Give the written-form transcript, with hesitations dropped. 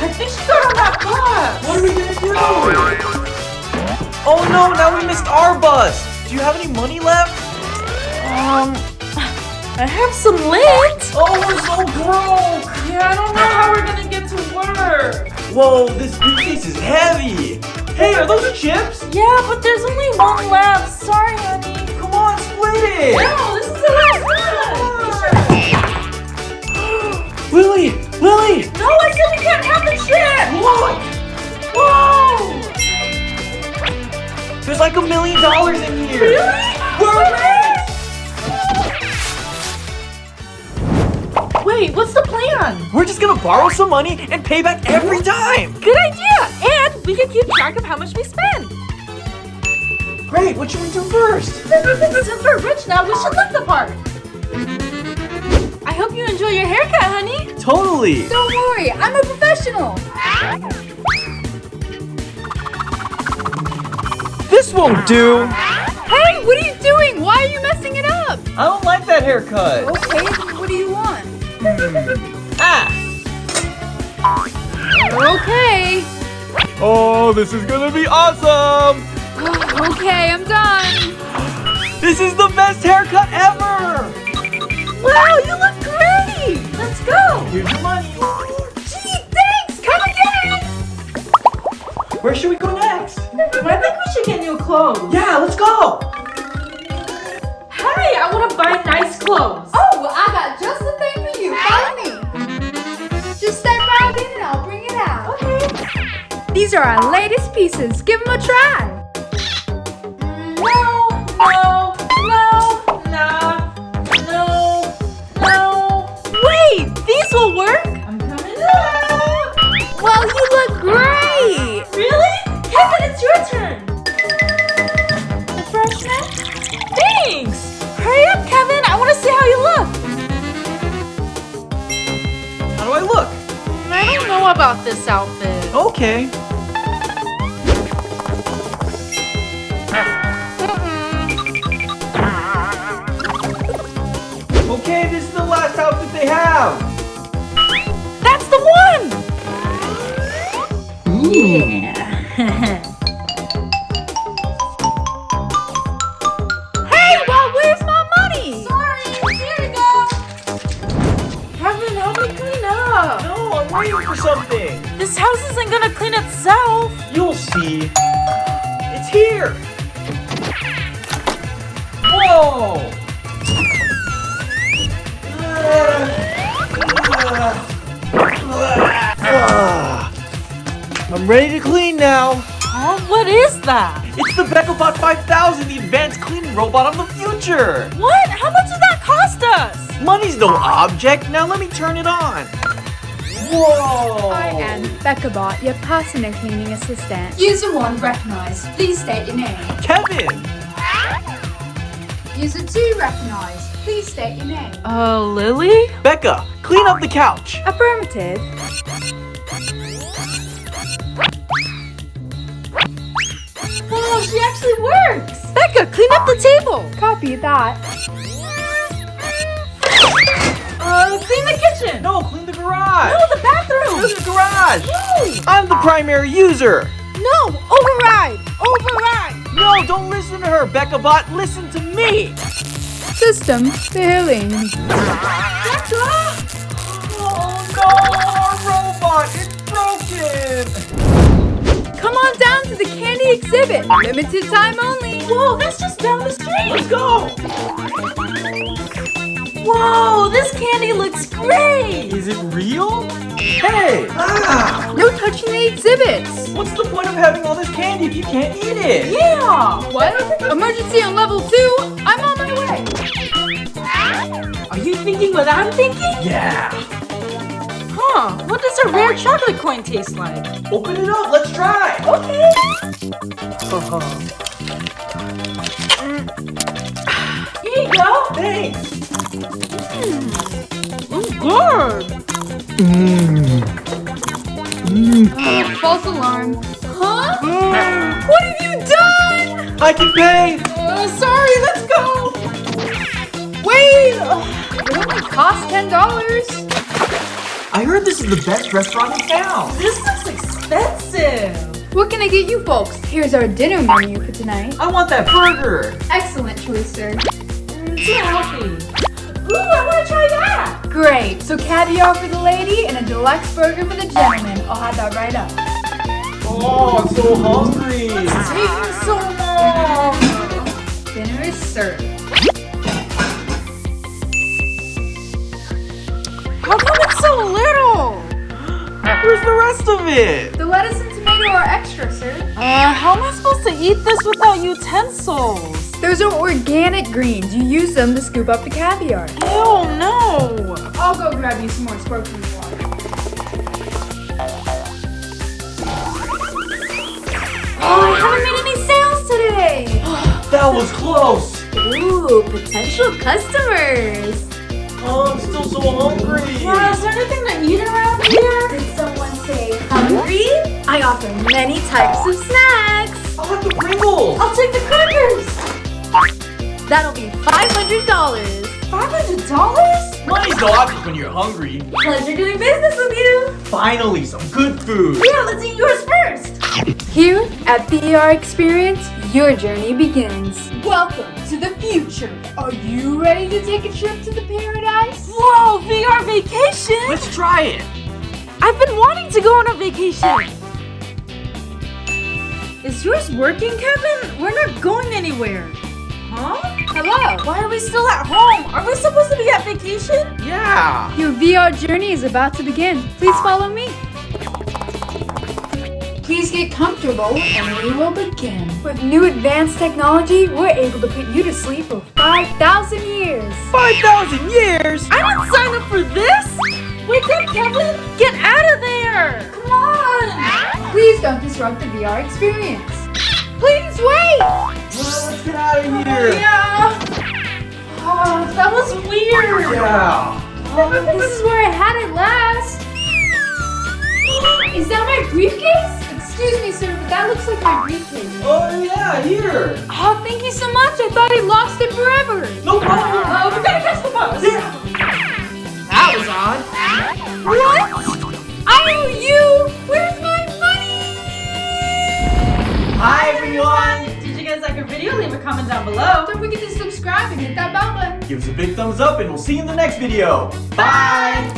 I think she got on that bus. What are we gonna do? Oh no, now we missed our bus. Do you have any money left? I have some lint. Oh, we're so broke. Yeah, I don't know how we're gonna get to work. Whoa, this briefcase is heavy. Hey, are those chips? Yeah, but there's only one left. Sorry, honey. Come on, split it. No, this is the last one. Lily! Lily! No, I said we can't have the chip. Look! Whoa! There's like $1 million in here. Really? We're rich! Wait, what's the plan? We're just gonna borrow some money and pay back every time. Good idea! And we can keep track of how much we spend. Great, what should we do first? Since we're rich now, we should look the part. I hope you enjoy your haircut, honey. Totally. Don't worry, I'm a professional. This won't do. Hey, what are you doing? Why are you messing it up? I don't like that haircut. Okay, then what do you want? Ah! Okay. Oh, this is gonna be awesome! Okay, I'm done. This is the best haircut ever! Wow, you look great! Let's go! Here's your money. Gee, thanks! Come again! Where should we go next? I think we should get new clothes. Yeah, let's go! Hey, I want to buy nice clothes. Oh, well, I got just the thing for you. Follow me. Just step right in and I'll bring it out. Okay. These are our latest pieces. Give them a try. No. Wait, these will work? I'm coming out. Well, you look great. Really? Kevin, it's your turn. Refreshment? Thanks. Hurry up, Kevin. I want to see how you look. How do I look? I don't know about this outfit. Okay. Okay, this is the last outfit they have. That's the one. Yeah. Hey, well, where's my money? Sorry, here you go. Kevin, help me clean up. No, I'm waiting for something. This house isn't gonna clean itself. You'll see. It's here. Whoa! I'm ready to clean now. Oh, what is that? It's the Becklebot 5000, the advanced cleaning robot of the future. What? How much did that cost us? Money's no object. Now let me turn it on. Whoa! I am Beckabot, your personal cleaning assistant. User 1 recognized. Please state your name. Kevin! User 2 recognized. Please state your name. Lily? Becca, clean up the couch. Affirmative. Wow, she actually works. Becca, clean up the table. Copy that. Clean the kitchen. No, clean the garage. No, the bathroom. Clean the garage. No. I'm the primary user. No, override. Override. No, don't listen to her, Beckabot. Listen to me. System failing. Becca. Oh no, our robot, it's broken. Come on down to the candy exhibit. Limited time only. Whoa, that's just down the street. Let's go. Whoa, this candy looks great. Is it real? Hey! Ah! No touching the exhibits. What's the point of having all this candy if you can't eat it? Yeah. What? Emergency on level 2. I'm on my way. Are you thinking what I'm thinking? Yeah. Huh, what does a rare chocolate coin taste like? Open it up, let's try. Okay. Here you go. Thanks. Good. False alarm. Huh? What have you done? I can pay. Sorry, let's go. Wait. It only cost $10. I heard this is the best restaurant in town. This looks expensive. What can I get you folks? Here's our dinner menu for tonight. I want that burger. Excellent choice, sir. Too healthy. Ooh, I want to try that. Great. So caviar for the lady and a deluxe burger for the gentleman. I'll have that right up. Oh, I'm so hungry. It's taking so long. Dinner is served. How come it's so little? Where's the rest of it? The lettuce and tomato are extra, sir. How am I supposed to eat this without utensils? Those are organic greens. You use them to scoop up the caviar. Oh no! I'll go grab you some more sparkling water. Oh, I haven't made any sales today. That was close. Ooh, potential customers. Oh, I'm still so hungry. Wow, is there anything to eat around here? Did someone say hungry? I offer many types of snacks. I'll have the Pringles. I'll take the crackers. That'll be $500. $500? Money's no object when you're hungry. Pleasure doing business with you. Finally, some good food. Yeah, let's eat yours first. Here at VR Experience, your journey begins. Welcome to the future. Are you ready to take a trip to the paradise? Whoa, VR vacation? Let's try it. I've been wanting to go on a vacation. Is yours working, Kevin? We're not going anywhere. Huh? Hello. Why are we still at home? Are we supposed to be at vacation? Yeah. Your VR journey is about to begin. Please follow me. Please get comfortable and we will begin. With new advanced technology, we're able to put you to sleep for 5,000 years. 5,000 years. I didn't sign up for this! Wake up, Kevin! Get out of there! Come on! Please don't disrupt the VR experience. Please wait! Well, let's get out of here. Yeah! Oh, that was weird! Yeah. This is where I had it last. Is that my briefcase? Excuse me, sir, but that looks like my briefcase. Oh, yeah, here. Oh, thank you so much. I thought I lost it forever. No problem. We gotta catch the bus! Yeah. That was odd. What? I owe you. Where's my money? Hi, everyone. Did you guys like our video? Leave a comment down below. Don't forget to subscribe and hit that bell button. Give us a big thumbs up and we'll see you in the next video. Bye.